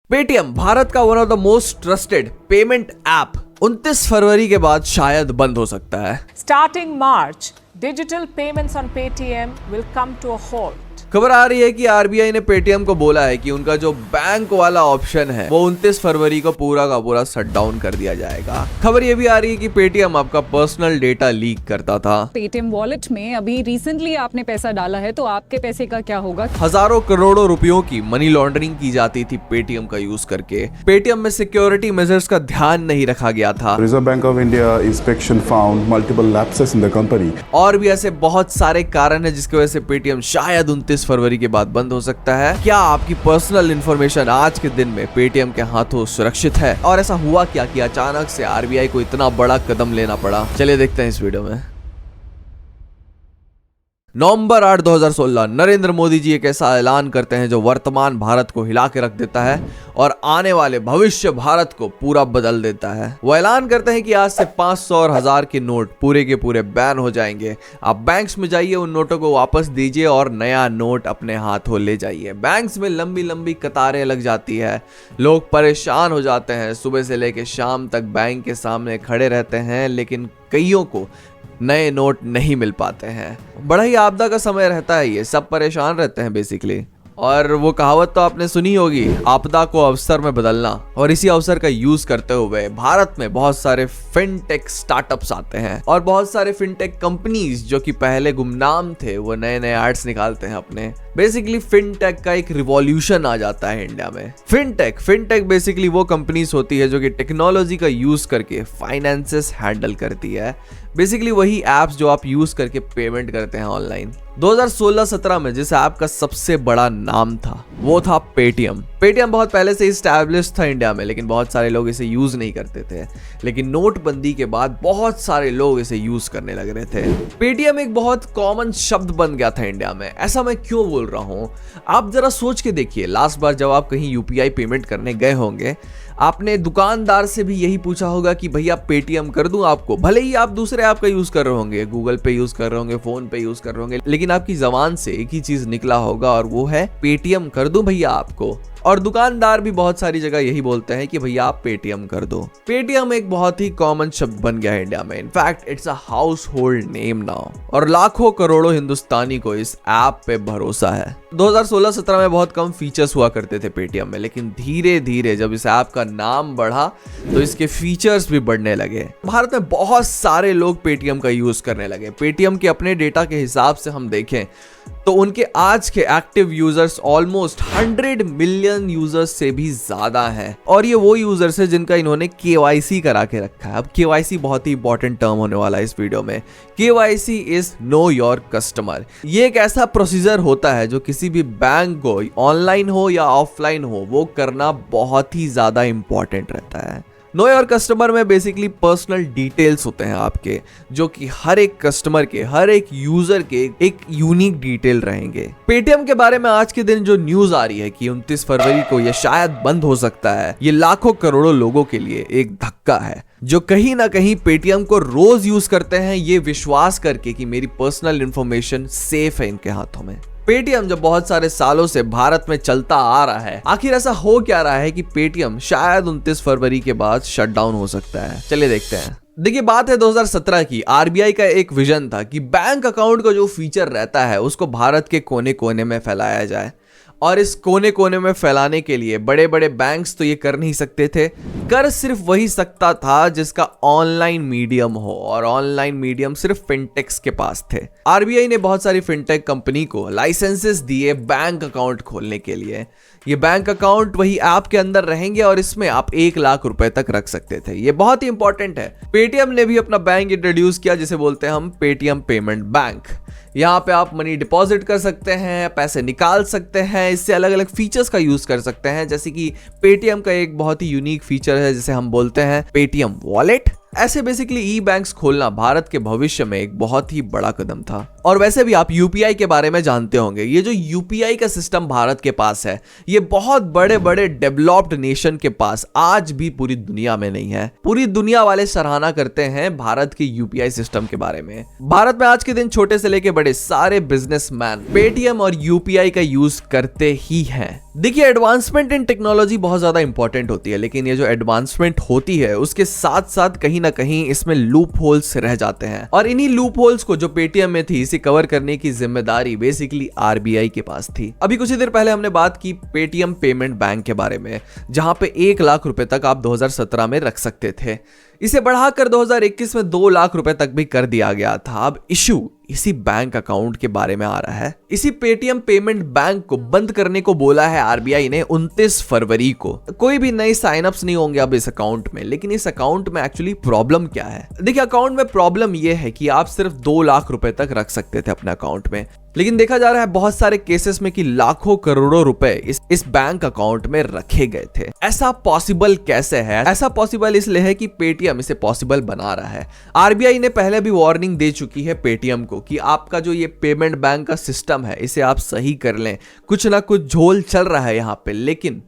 Paytm Bharat का one of the most trusted payment app 29 फरवरी के बाद शायद बंद हो सकता है। Starting March, digital payments on Paytm will come to a halt. खबर आ रही है कि आरबीआई ने पेटीएम को बोला है कि उनका जो बैंक वाला ऑप्शन है वो 29 फरवरी को पूरा का पूरा शट डाउन कर दिया जाएगा। खबर ये भी आ रही है कि पेटीएम आपका पर्सनल डेटा लीक करता था। पेटीएम वॉलेट में अभी रिसेंटली आपने पैसा डाला है तो आपके पैसे का क्या होगा? हजारों करोड़ों रुपयों की मनी लॉन्ड्रिंग की जाती थी पेटीएम का यूज करके। पेटीएम में सिक्योरिटी मेजर्स का ध्यान नहीं रखा गया था। Reserve bank of India inspection found multiple lapses in the company. और भी ऐसे बहुत सारे कारण है जिसकी वजह से पेटीएम शायद 29 फरवरी के बाद बंद हो सकता है। क्या आपकी पर्सनल इंफॉर्मेशन आज के दिन में पेटीएम के हाथों सुरक्षित है? और ऐसा हुआ क्या कि अचानक से आरबीआई को इतना बड़ा कदम लेना पड़ा? चलिए देखते हैं इस वीडियो में। नवंबर 8, 2016 नरेंद्र मोदी जी एक ऐसा ऐलान करते हैं जो वर्तमान भारत को हिला के रख देता है और आने वाले भविष्य भारत को पूरा बदल देता है। वो ऐलान करते हैं कि आज से 500 और 1000 के नोट पूरे के पूरे बैन हो जाएंगे। आप बैंक्स में जाइए, उन नोटों को वापस दीजिए और नया नोट अपने हाथों ले जाइए। बैंक्स में लंबी लंबी कतारें लग जाती है, लोग परेशान हो जाते हैं, सुबह से लेकर शाम तक बैंक के सामने खड़े रहते हैं, लेकिन कईयों को नए नोट नहीं मिल पाते हैं। बड़ा ही आपदा का समय रहता है, ये सब परेशान रहते हैं बेसिकली। और वो कहावत तो आपने सुनी होगी, आपदा को अवसर में बदलना। और इसी अवसर का यूज करते हुए भारत में बहुत सारे फिनटेक स्टार्टअप्स आते हैं और बहुत सारे फिनटेक कंपनीज जो कि पहले गुमनाम थे वो नए नए आर्ट्स निकालते हैं अपने। बेसिकली फिनटेक का एक रिवॉल्यूशन आ जाता है इंडिया में। फिनटेक बेसिकली वो कंपनीज होती है जो कि टेक्नोलॉजी का यूज करके फाइनेंसेस हैंडल करती है। बेसिकली वही एप्स जो आप यूज करके पेमेंट करते हैं ऑनलाइन। 2016-17 में जिस ऐप का सबसे बड़ा नाम था वो था पेटीएम। पेटीएम बहुत पहले से इस्टेब्लिश था इंडिया में, लेकिन बहुत सारे लोग इसे यूज नहीं करते थे। लेकिन नोटबंदी के बाद बहुत सारे लोग इसे यूज करने लग रहे थे। पेटीएम एक बहुत कॉमन शब्द बन गया था इंडिया में। ऐसा मैं क्यों बोल रहा हूं, आप जरा सोच के देखिए। लास्ट बार जब आप कहीं यूपीआई पेमेंट करने गए होंगे, आपने दुकानदार से भी यही पूछा होगा कि भैया पेटीएम कर दूं आपको। भले ही आप दूसरे ऐप का यूज कर रहे होंगे, गूगल पे यूज कर रहे होंगे, फोन पे यूज कर रहे होंगे, लेकिन आपकी जबान से एक ही चीज निकला होगा और वो है पेटीएम कर दूं भैया आपको। और दुकानदार भी बहुत सारी जगह यही बोलते हैं कि भैया आप पेटीएम कर दो। पेटीएम एक बहुत ही कॉमन शब्द बन गया है इंडिया में। In fact it's a house hold name now. और लाखों करोड़ों हिंदुस्तानी को इस ऐप पे भरोसा है। 2016-17 में बहुत कम फीचर्स हुआ करते थे पेटीएम में, लेकिन धीरे धीरे जब इस ऐप का नाम बढ़ा तो इसके फीचर्स भी बढ़ने लगे। भारत में बहुत सारे लोग पेटीएम का यूज करने लगे। पेटीएम के अपने डेटा के हिसाब से हम देखें तो उनके आज के active users almost 100 million users से भी ज्यादा हैं। और ये वो यूजर्स है जिनका इन्होंने केवाईसी करा के रखा है। अब केवाईसी बहुत ही इंपॉर्टेंट टर्म होने वाला है इस वीडियो में। KYC is know your customer. ये एक ऐसा प्रोसीजर होता है जो किसी भी बैंक को ऑनलाइन हो या ऑफलाइन हो वो करना बहुत ही ज्यादा इंपॉर्टेंट रहता है। नो योर कस्टमर में बेसिकली पर्सनल डिटेल्स होते हैं आपके, जो कि हर एक कस्टमर के, हर एक यूजर के एक यूनिक डिटेल रहेंगे। पेटीएम के बारे में आज के दिन जो न्यूज आ रही है कि 29 फरवरी को ये शायद बंद हो सकता है, ये लाखों करोड़ों लोगों के लिए एक धक्का है जो कहीं ना कहीं पेटीएम को रोज यूज करते हैं ये विश्वास करके कि मेरी पर्सनल इंफॉर्मेशन सेफ है इनके हाथों में। पेटीएम जब बहुत सारे सालों से भारत में चलता आ रहा है, आखिर ऐसा हो क्या रहा है कि पेटीएम शायद 29 फरवरी के बाद शट डाउन हो सकता है? चलिए देखते हैं। देखिए, बात है 2017 की। आरबीआई का एक विजन था कि बैंक अकाउंट का जो फीचर रहता है उसको भारत के कोने कोने में फैलाया जाए। और इस कोने कोने में फैलाने के लिए बड़े बड़े बैंक्स तो ये कर नहीं सकते थे, कर सिर्फ वही सकता था जिसका ऑनलाइन मीडियम हो, और ऑनलाइन मीडियम सिर्फ फिनटेक्स के पास थे। आरबीआई ने बहुत सारी फिनटेक कंपनी को लाइसेंसेस दिए बैंक अकाउंट खोलने के लिए। ये बैंक अकाउंट वही ऐप के अंदर रहेंगे और इसमें आप 1 लाख रुपए तक रख सकते थे। ये बहुत ही इंपॉर्टेंट है। पेटीएम ने भी अपना बैंक इंट्रोड्यूस किया जिसे बोलते हैं हम पेटीएम पेमेंट बैंक। यहाँ पे आप मनी डिपॉजिट कर सकते हैं, पैसे निकाल सकते हैं, इससे अलग अलग फीचर्स का यूज कर सकते हैं। जैसे कि पेटीएम का एक बहुत ही यूनिक फीचर है जिसे हम बोलते हैं पेटीएम वॉलेट। ऐसे बेसिकली ई बैंक्स खोलना भारत के भविष्य में एक बहुत ही बड़ा कदम था। और वैसे भी आप यूपीआई के बारे में जानते होंगे। ये जो यूपीआई का सिस्टम भारत के पास है, ये बहुत बड़े बड़े डेवलप्ड नेशन के पास आज भी पूरी दुनिया में नहीं है। पूरी दुनिया वाले सराहना करते हैं भारत के यूपीआई सिस्टम के बारे में। भारत में आज के दिन छोटे से लेके बड़े सारे बिजनेसमैन पेटीएम और यूपीआई का यूज करते ही हैं। देखिए, एडवांसमेंट इन टेक्नोलॉजी बहुत ज्यादा इंपॉर्टेंट होती है, लेकिन ये जो एडवांसमेंट होती है उसके साथ साथ कहीं ना कहीं इसमें लूप होल्स रह जाते हैं, और इन्हीं लूप होल्स को जो पेटीएम में थी इसे कवर करने की जिम्मेदारी बेसिकली आरबीआई के पास थी। अभी कुछ ही देर पहले हमने बात की पेटीएम पेमेंट बैंक के बारे में, जहां पे 1 लाख रुपए तक आप 2017 में रख सकते थे। इसे बढ़ाकर 2021 में 2 लाख रुपए तक भी कर दिया गया था। अब इशू इसी बैंक अकाउंट के बारे में आ रहा है। इसी पेटीएम पेमेंट बैंक को बंद करने को बोला है आरबीआई ने 29 फरवरी को। कोई भी नए साइन अप्स नहीं होंगे अब इस अकाउंट में, लेकिन इस अकाउंट में एक्चुअली प्रॉब्लम क्या है? देखिए, अकाउंट में प्रॉब्लम यह है कि आप सिर्फ 2 लाख रुपए तक रख सकते थे अपने अकाउंट में, लेकिन देखा जा रहा है बहुत सारे केसेस में कि लाखों करोड़ों रुपए इस बैंक अकाउंट में रखे गए थे। ऐसा पॉसिबल कैसे है? ऐसा पॉसिबल इसलिए है कि पेटीएम इसे पॉसिबल बना रहा है। आरबीआई ने पहले भी वार्निंग दे चुकी है पेटीएम को कि आपका जो ये पेमेंट बैंक का सिस्टम है इसे आप सही कर लें, कुछ ना कुछ झोल चल रहा है यहाँ पे। लेकिन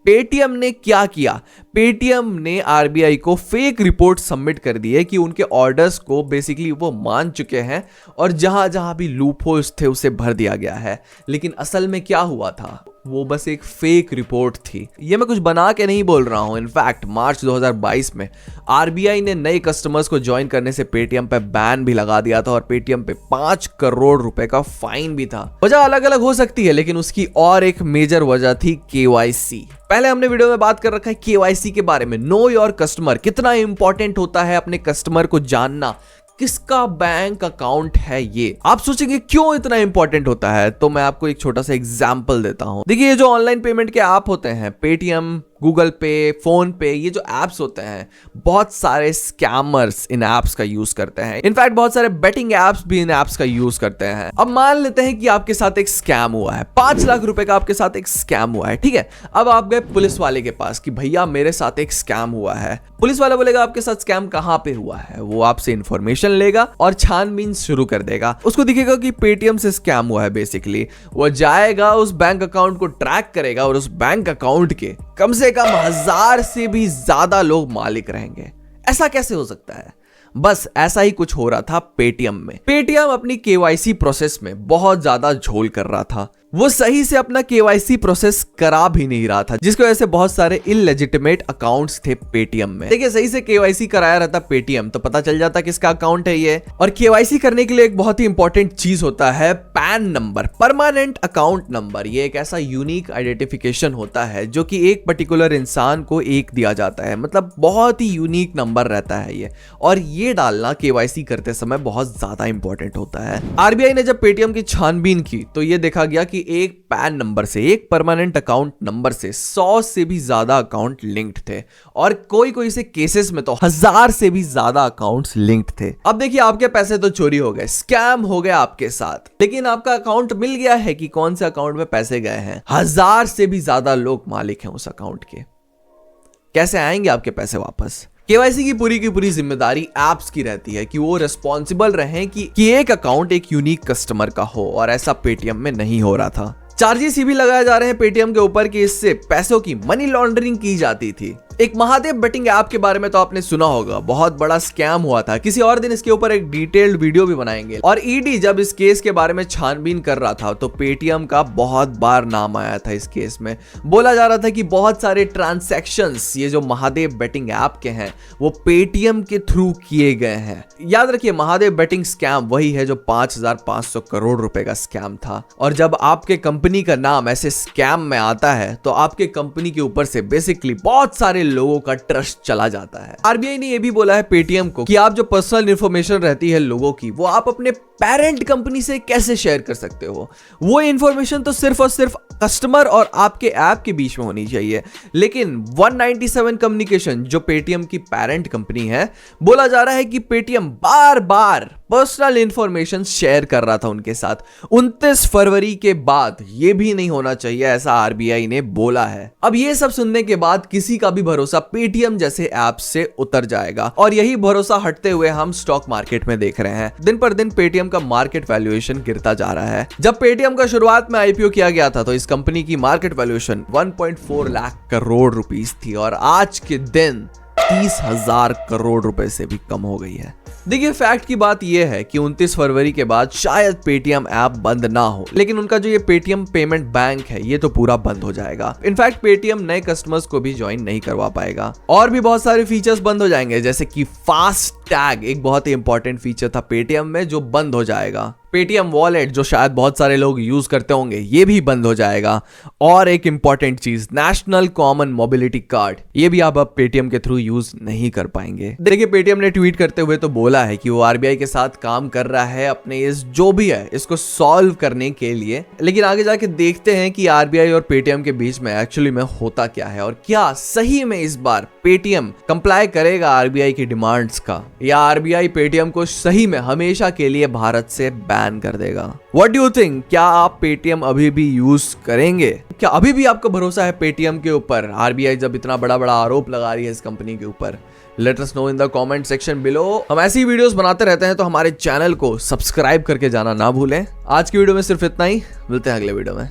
पेटीएम ने क्या किया? पेटीएम ने आरबीआई को फेक रिपोर्ट सबमिट कर दी है कि उनके ऑर्डर्स को बेसिकली वो मान चुके हैं और जहां जहां भी लूप होल्स थे उसे भर दिया गया है। लेकिन असल में क्या हुआ था? वो बस एक फेक रिपोर्ट थी। ये मैं कुछ बना के नहीं बोल रहा हूं। इनफैक्ट मार्च 2022 में आरबीआई ने नए कस्टमर्स को ज्वाइन करने से पेटीएम पे बैन भी लगा दिया था और पेटीएम पे 5 करोड़ रुपए का फाइन भी था। वजह अलग अलग हो सकती है, लेकिन उसकी और एक मेजर वजह थी केवाईसी। पहले हमने वीडियो में बात कर रखा है केवाईसी के बारे में। नो योर कस्टमर कितना इंपॉर्टेंट होता है अपने कस्टमर को जानना, किसका बैंक अकाउंट है ये। आप सोचेंगे क्यों इतना इंपॉर्टेंट होता है, तो मैं आपको एक छोटा सा एग्जांपल देता हूं। देखिए, ये जो ऑनलाइन पेमेंट के ऐप होते हैं, पेटीएम, गूगल पे, फोन पे, ये जो एप्स होते हैं, बहुत सारे स्कैमर्स इन एप्स का यूज करते हैं। इनफैक्ट बहुत सारे बेटिंग एप्स भी इन एप्स का यूज करते हैं। अब मान लेते हैं कि आपके साथ एक स्कैम हुआ है, 5 लाख रुपए का आपके साथ एक स्कैम हुआ है, ठीक है। अब आप गए पुलिस वाले के पास कि भैया मेरे साथ एक स्कैम हुआ है। पुलिस वाला बोलेगा आपके साथ स्कैम कहां पे हुआ है। वो आपसे इंफॉर्मेशन लेगा और छानबीन शुरू कर देगा। उसको दिखेगा कि पेटीएम से स्कैम हुआ है। बेसिकली वो जाएगा, उस बैंक अकाउंट को ट्रैक करेगा और उस बैंक अकाउंट के कम से कम 1000 से भी ज्यादा लोग मालिक रहेंगे। ऐसा कैसे हो सकता है? बस ऐसा ही कुछ हो रहा था पेटीएम में। पेटीएम अपनी केवाईसी प्रोसेस में बहुत ज्यादा झोल कर रहा था। वो सही से अपना केवाईसी प्रोसेस करा भी नहीं रहा था, जिसकी वजह से बहुत सारे इललेजिटिमेट अकाउंट्स थे पेटीएम में। देखिए, सही से केवाईसी कराया रहता पेटीएम तो पता चल जाता किसका अकाउंट है ये। और केवाईसी करने के लिए एक बहुत ही इंपॉर्टेंट चीज होता है pan number, permanent account number. ये एक ऐसा यूनिक आइडेंटिफिकेशन होता है जो कि एक पर्टिकुलर इंसान को एक दिया जाता है, मतलब बहुत ही यूनिक नंबर रहता है ये। और ये डालना केवाईसी करते समय बहुत ज्यादा इंपॉर्टेंट होता है। आरबीआई ने जब पेटीएम की छानबीन की तो ये देखा गया कि एक पैन नंबर से, एक परमानेंट अकाउंट नंबर से 100 से भी ज्यादा अकाउंट लिंक्ड थे, और कोई से केसेस में तो 1000 से भी ज्यादा अकाउंट्स लिंक्ड थे। अब देखिए, आपके पैसे तो चोरी हो गए, स्कैम हो गया आपके साथ, लेकिन आपका अकाउंट मिल गया है कि कौन से अकाउंट में पैसे गए हैं। 1000 से भी ज्यादा लोग मालिक हैं उस अकाउंट के। कैसे आएंगे आपके पैसे वापस? केवाईसी की पूरी जिम्मेदारी एप्स की रहती है कि वो रिस्पॉन्सिबल रहें कि एक अकाउंट एक यूनिक कस्टमर का हो, और ऐसा पेटीएम में नहीं हो रहा था। चार्जेस भी लगाए जा रहे हैं पेटीएम के ऊपर कि इससे पैसों की मनी लॉन्ड्रिंग की जाती थी। एक महादेव बेटिंग ऐप के बारे में तो आपने सुना होगा, बहुत बड़ा स्कैम हुआ था। किसी और दिन इसके ऊपर एक डिटेल्ड वीडियो भी बनाएंगे। और ईडी जब इस केस के बारे में छानबीन कर रहा था तो पेटीएम का बहुत बार नाम आया था इस केस में। बोला जा रहा था कि बहुत सारे ट्रांसैक्शंस ये जो महादेव बेटिंग ऐप के हैं वो पेटीएम के थ्रू किए गए हैं। याद रखिए, महादेव बेटिंग स्कैम वही है जो 5500 करोड़ रुपए का स्कैम था। और जब आपके कंपनी का नाम ऐसे स्कैम में आता है तो आपके कंपनी के ऊपर से बेसिकली बहुत सारे लोगों का ट्रस्ट चला जाता है। आरबीआई ने यह भी बोला है पेटीएम को कि आप जो पर्सनल इंफॉर्मेशन रहती है लोगों की, वो आप अपने पेरेंट कंपनी से कैसे शेयर कर सकते हो। वो इंफॉर्मेशन तो सिर्फ और सिर्फ कस्टमर और आपके ऐप के बीच में होनी चाहिए। लेकिन 197 कम्युनिकेशन जो पेटीएम की पेरेंट कंपनी है, बोला जा रहा है कि पेटीएम बार बार पर्सनल इंफॉर्मेशन शेयर कर रहा था उनके साथ। 29 फरवरी के बाद ये भी नहीं होना चाहिए, ऐसा आरबीआई ने बोला है। अब ये सब सुनने के बाद किसी का भी भरोसा पेटीएम जैसे ऐप से उतर जाएगा, और यही भरोसा हटते हुए हम स्टॉक मार्केट में देख रहे हैं। दिन पर दिन पेटीएम का मार्केट वैल्यूएशन गिरता जा रहा है। जब पेटीएम का शुरुआत में आईपीओ किया गया था तो इस कंपनी की market valuation 1.4 lakh crore rupees थी, और आज के दिन 30,000 करोड़ रुपए से भी कम हो गई है। देखिए, फैक्ट की बात यह है कि 29 फरवरी के बाद शायद पेटीएम ऐप बंद ना हो, लेकिन उनका जो ये पेटीएम पेमेंट बैंक है ये तो पूरा बंद हो जाएगा। इनफैक्ट पेटीएम नए कस्टमर्स को भी ज्वाइन नहीं करवा पाएगा और भी बहुत सारे फीचर्स बंद हो जाएंगे, जैसे कि फास्ट टैग, एक बहुत ही इंपॉर्टेंट फीचर था पेटीएम में जो बंद हो जाएगा। पेटीएम वॉलेट जो शायद बहुत सारे लोग यूज करते होंगे ये भी बंद हो जाएगा। और एक इंपॉर्टेंट चीज, नेशनल कॉमन मोबिलिटी कार्ड, ये भी आप अब पेटीएम के थ्रू यूज नहीं कर पाएंगे। देखिए, पेटीएम ने ट्वीट करते हुए तो बोला है कि वो आरबीआई के साथ काम कर रहा है अपने इस जो भी है इसको सॉल्व करने के लिए, लेकिन आगे जाके देखते हैं कि आरबीआई और पेटीएम के बीच में एक्चुअली में होता क्या है और क्या सही में इस बार पेटीएम कंप्लाई करेगा आरबीआई की डिमांड्स का, या आरबीआई पेटीएम को सही में हमेशा के लिए भारत से बैन कर देगा। What do you think? क्या आप पेटीएम अभी भी यूज करेंगे? क्या अभी भी आपका भरोसा है पेटीएम के ऊपर, आरबीआई जब इतना बड़ा बड़ा आरोप लगा रही है इस कंपनी के ऊपर? Let us know in the comment section below. हम ऐसी वीडियोस बनाते रहते हैं तो हमारे चैनल को सब्सक्राइब करके जाना ना भूलें। आज की वीडियो में सिर्फ इतना ही, मिलते हैं अगले वीडियो में।